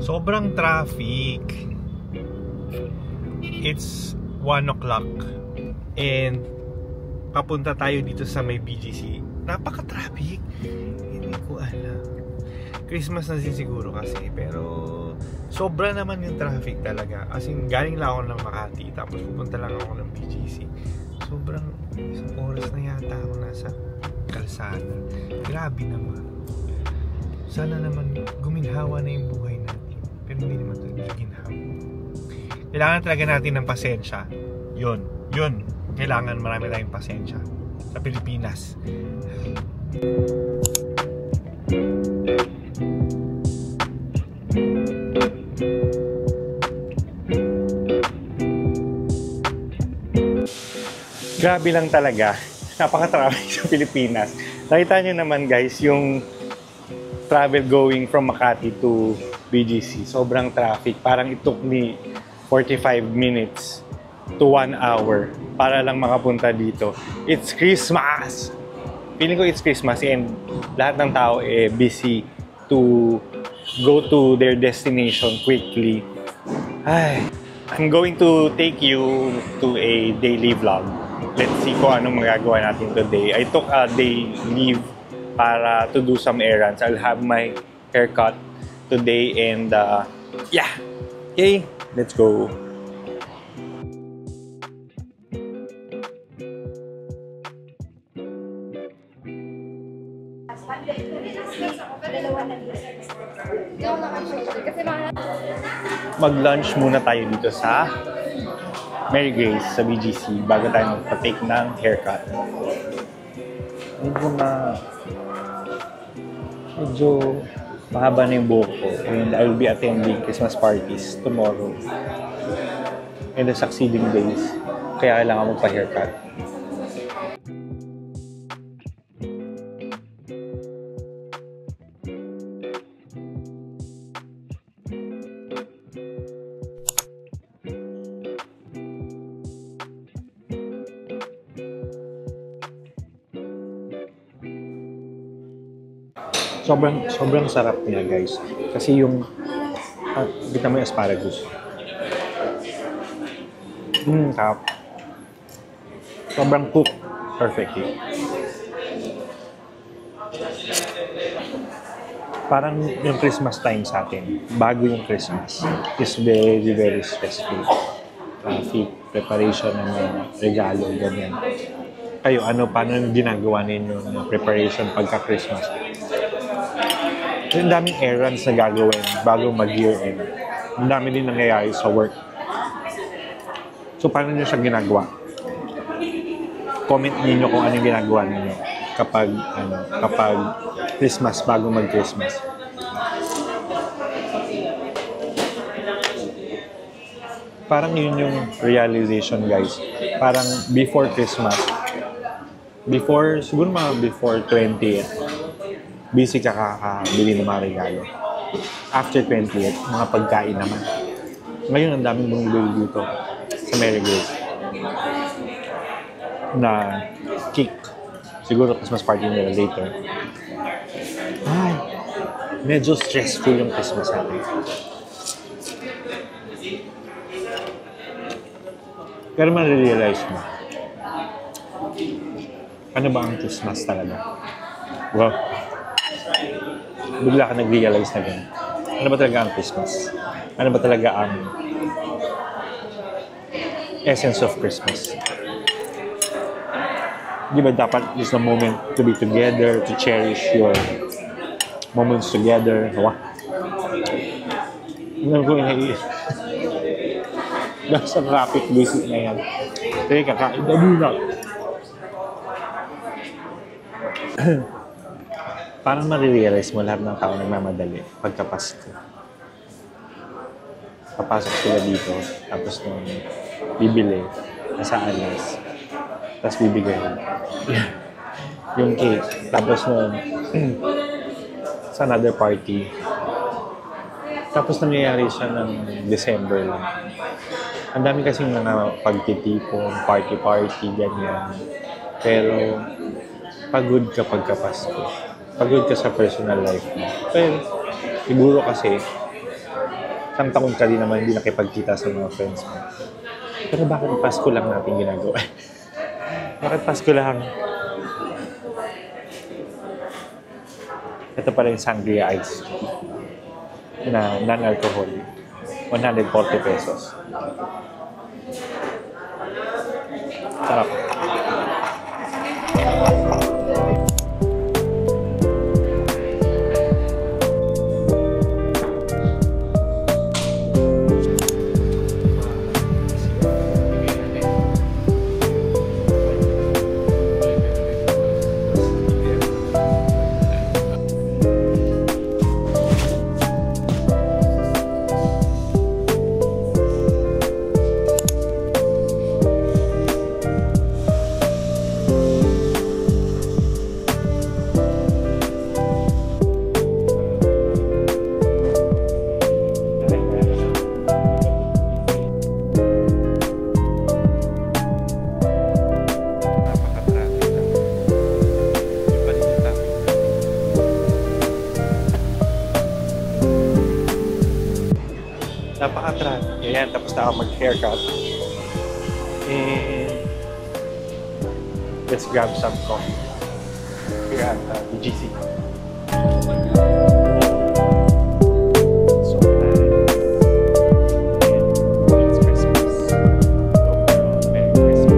Sobrang traffic. It's 1 o'clock and papunta tayo dito sa may BGC. Napaka-traffic. Hindi ko alam. Christmas na siguro kasi, pero sobra naman yung traffic talaga. As in, galing lang ako ng Makati tapos pupunta lang ako ng BGC. Sobrang isang oras na yata ako nasa kalsada. Grabe naman. Sana naman guminhawa na yung buhay natin. Pero hindi naman ito ginhawa. Kailangan talaga natin ng pasensya. Yun. Kailangan marami tayong pasensya sa Pilipinas. Grabe lang talaga. Napaka-traffic sa Pilipinas. Nakita nyo naman guys, yung travel going from Makati to BGC. Sobrang traffic. Parang it took me 45 minutes to 1 hour para lang makapunta dito. It's Christmas! Feeling ko it's Christmas and lahat ng tao busy to go to their destination quickly. I'm going to take you to a daily vlog. Let's see kung anong magagawa natin today. I took a day leave para to do some errands. I'll have my haircut today and yeah. Okay, let's go. Mag-lunch muna tayo dito sa Mary Grace sa BGC bago tayo magpa-take ng haircut. Medyo mahaba na yung buhok ko and I will be attending Christmas parties tomorrow and the succeeding days. Kaya kailangan magpa-haircut. Sobrang sarap niya guys. Kasi yung kita mo yung asparagus. Sarap. Sobrang cook perfectly. Parang yung Christmas time sa atin, bago yung Christmas, is very, very stressful. Traffic, preparation ng mga regalo, ganyan. Kayo, paano yung ginagawa ninyo ng preparation pagka-Christmas? Ang daming errands na gagawin bago mag-year end. Ang dami din nangyayari sa work. So, paano nyo siya ginagawa? Comment ninyo kung ano yung ginagawa ninyo kapag Christmas, bago mag-Christmas. Parang yun yung realization, guys. Parang before Christmas, siguro mga before 20th, busy ka kakabili ng mga regalo. After 20th, mga pagkain naman. Ngayon, ang daming bumibili dito sa Mary Grace na cake. Siguro Christmas party nila later. Medyo stressful yung Christmas natin. Pero ma-realize mo, ano ba ang Christmas talaga? Wow. Bigla ka nag-realize na gano'n. Ano ba talaga ang Christmas? Ano ba talaga ang essence of Christmas? Di ba dapat is the moment to be together, to cherish your moments together? Ano ko yung nasa traffic visit na yan. Teka, kakain na muna. Parang marirealize mo lahat ng tao nagmamadali pagka-Pasko. Papasok sila dito, tapos nung bibili, nasa alas, tapos bibigay yung cake, tapos nung sa another party, tapos nangyayari siya ng December lang. Ang dami kasing mga pagtitipon, party-party, ganyan. Pero pagod ka pagka-Pasko. Pagod ka sa personal life mo. Pero siguro kasi Isang taon ka din naman hindi nakipagkita sa mga friends mo. Pero bakit Pasko lang natin ginagawa? Bakit Pasko lang? Ito pala yung Sangria Ice na non-alcoholic. 140 pesos. Sarap. Napaka-traffic. Ayan, tapos na ako mag-haircut. And let's grab some coffee here at BGC. So, it's Christmas. Merry Christmas.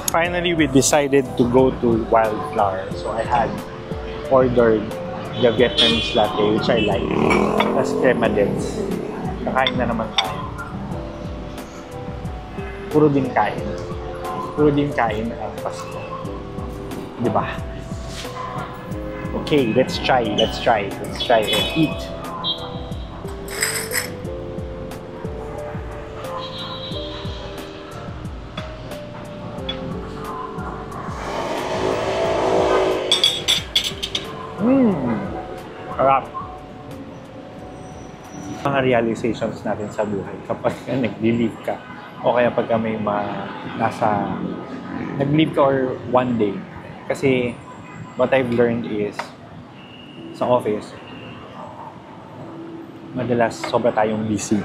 Finally, we decided to go to Wildflower. So I had ordered the Vietnamese latte, which I like. Tapos crema dents. Kakain na naman tayo. Puro din kain. Puro din kain ang Pasko. Diba? Okay, let's try. Let's try and eat. Sarap. Mga realizations natin sa buhay kapag nag-leave ka o kaya pag may nag-leave ka or one day. Kasi what I've learned is sa office madalas sobra tayong busy.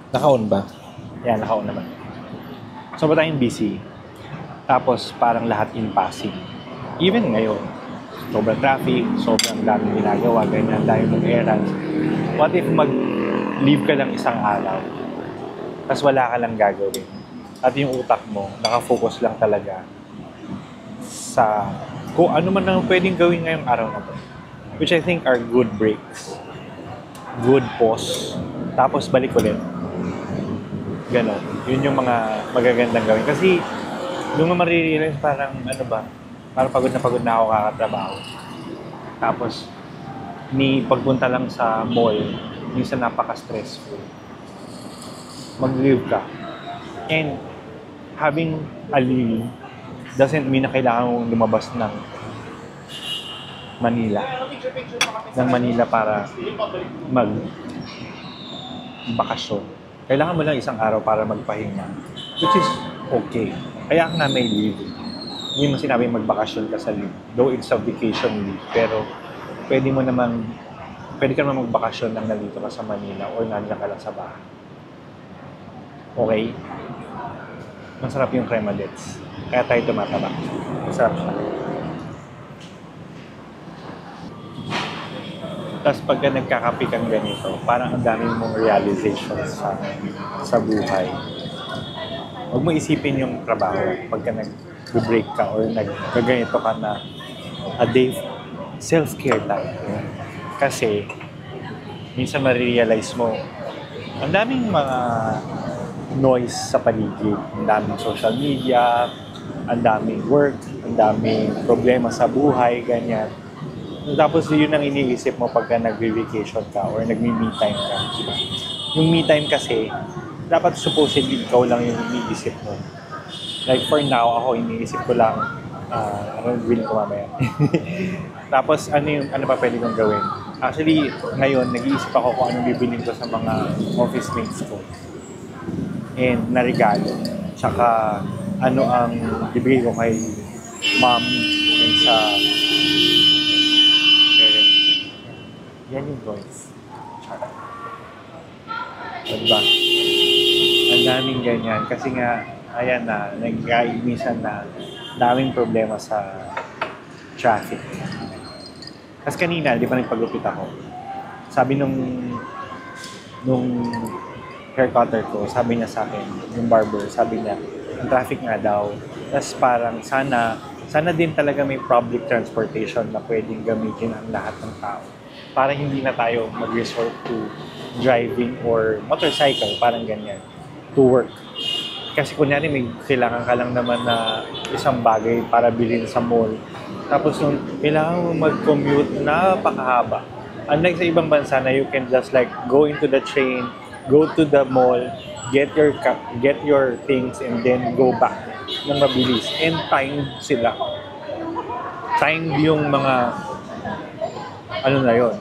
Naka-on ba? Yan, naka-on naman. Sobra tayong busy. Tapos parang lahat in passing. Even ngayon, sobrang traffic, sobrang daming ginagawa, ganyan, dahil mong errands. What if mag-leave ka lang isang araw, tapos wala ka lang gagawin, at yung utak mo, nakafocus lang talaga sa kung ano man ang pwedeng gawin ngayong araw na to. Which I think are good breaks. Good pause. Tapos balik ulit. Ganon. Yun yung mga magagandang gawin. Kasi, doon mo marirealize parang, ano ba, parang pagod na ako kakatrabaho. Tapos, pagpunta lang sa mall, minsan napaka-stressful. Mag-leave ka. And having a leave doesn't mean na kailangan mong lumabas ng Manila. Ng Manila para mag-bakasyon. Kailangan mo lang isang araw para magpahinga. Which is okay. Kaya nga may leave. Hindi mo sinabi magbakasyon ka sa leave. Though it's a vacation leave. Pero pwede ka naman magbakasyon nang nandito ka sa Manila or nandiyan ka lang sa bahay. Okay? Masarap yung crema dets. Kaya tayo tumataba. Masarap siya. Tapos pagka nagkakape kang ganito, parang ang dami mong realizations sa buhay. huwag mo isipin yung trabaho pagka nag-break ka or nagkaganito ka na a day self-care tayo. Kasi, minsan ma-realize mo, ang daming mga noise sa paligid. Ang daming social media, ang daming work, ang daming problema sa buhay, ganyan. Tapos yun ang iniisip mo pagka nag-vacation ka or nag-me time ka. Diba? Yung me time kasi, dapat supposedly ikaw lang yung iniisip mo. Like for now, ako iniisip ko lang, anong gawin ko mamaya. Tapos ano pa pwede kong gawin? Actually, ngayon, nag-iisip ako kung anong bibilin ko sa mga office mates ko. And na regalo. Tsaka ano ang ibigay ko kay mom and sa parents. Yan yung voice. Diba? Ang daming ganyan. Kasi nga, ayan na, nag-iimisan na daming problema sa traffic. Kasi kanina, di ba nagpagupit ako? Sabi nung hair cutter ko, sabi niya sa akin, yung barber, sabi niya, ang traffic nga daw. Tapos parang sana din talaga may public transportation na pwedeng gamitin ang lahat ng tao. Para hindi na tayo mag-resort to driving or motorcycle, parang ganyan, to work. Kasi kunyari may kailangan ka lang naman na isang bagay para bilhin sa mall. Tapos nung kailangan mo mag-commute, napakahaba. Unlike sa ibang bansa na you can just like go into the train, go to the mall, get your things and then go back ng mabilis. And timed sila. Timed yung mga ano na yun.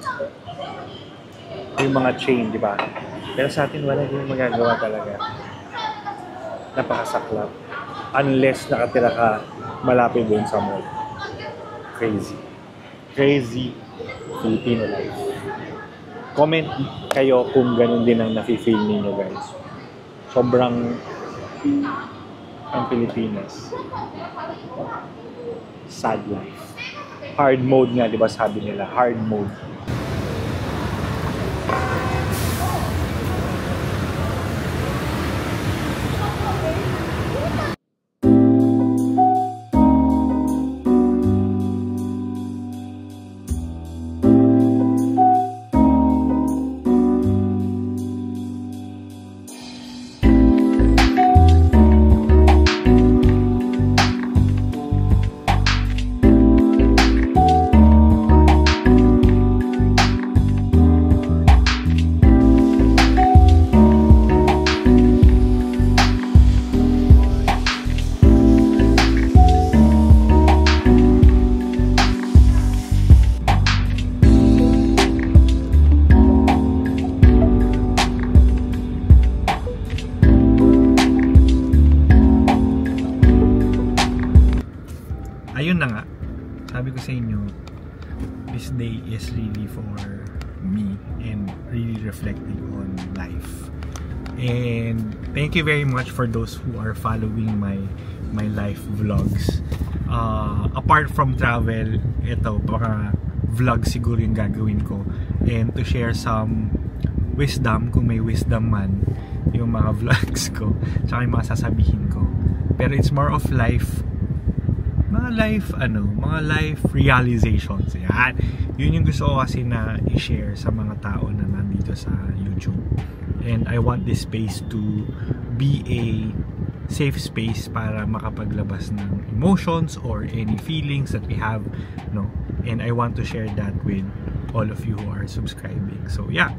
Yung mga train, di ba? Pero sa atin wala din magagawa talaga. Napakasaklap. Unless nakatira ka malapit doon sa mall. Crazy. Crazy Filipino life. Comment kayo kung ganun din ang nafe-feel ninyo, guys. Sobrang ang Pilipinas. Sad life. Hard mode nga, di ba sabi nila? Hard mode. Ayun na nga, sabi ko sa inyo, this day is really for me and really reflecting on life. And thank you very much for those who are following my life vlogs. Apart from travel, ito, baka vlog siguro yung gagawin ko. And to share some wisdom, kung may wisdom man, yung mga vlogs ko, tsaka yung mga sasabihin ko. Pero it's more of mga life realizations. Yan. Yun yung gusto ko kasi na i-share sa mga tao na nandito sa YouTube. And I want this space to be a safe space para makapaglabas ng emotions or any feelings that we have, no? And I want to share that with all of you who are subscribing. So yeah,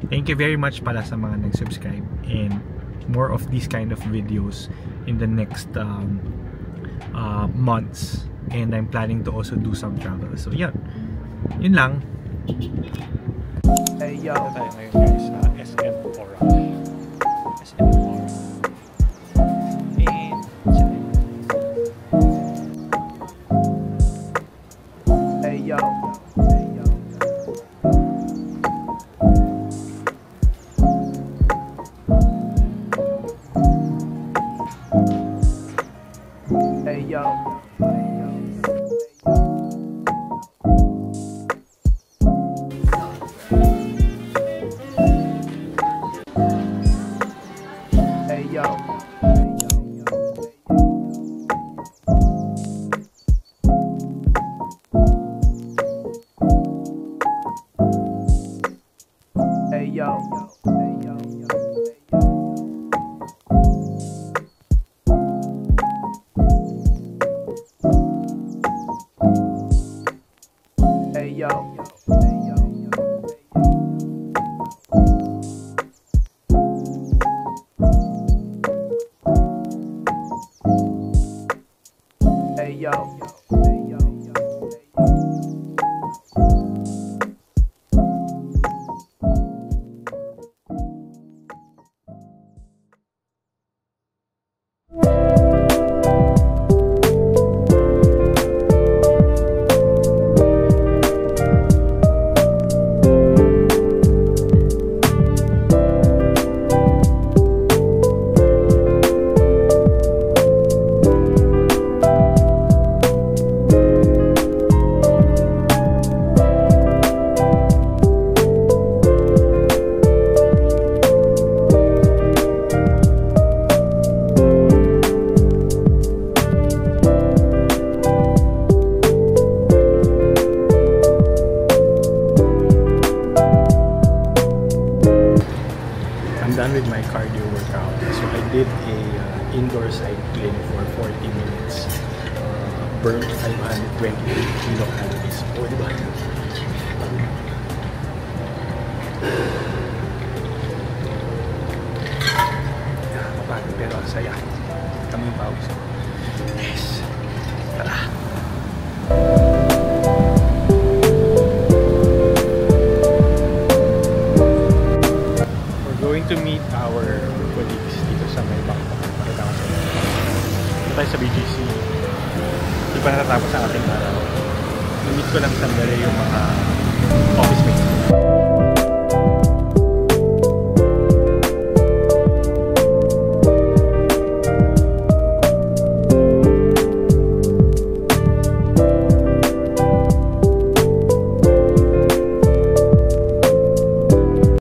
thank you very much pala sa mga nag-subscribe, and more of these kind of videos in the next months. And I'm planning to also do some travel. So yeah, yun lang. Hey yo, tayo ngayon guys sa SM Boracay. SM Boracay. Hey yo. Hey yo. Hey yo. Hey yo. Done with my cardio workout. So I did a indoor cycling for 40 minutes. Burned 528 kilocalories. O, diba? Nakakapagod pero ang saya. Kami yung pawis ko. Yes! Tara! Going to meet our colleagues dito sa may Bangkok. Pakita ko sa inyo. Dito tayo sa BGC. Hindi pa natatapos ang ating araw. Na-meet ko lang sandali yung mga office mates.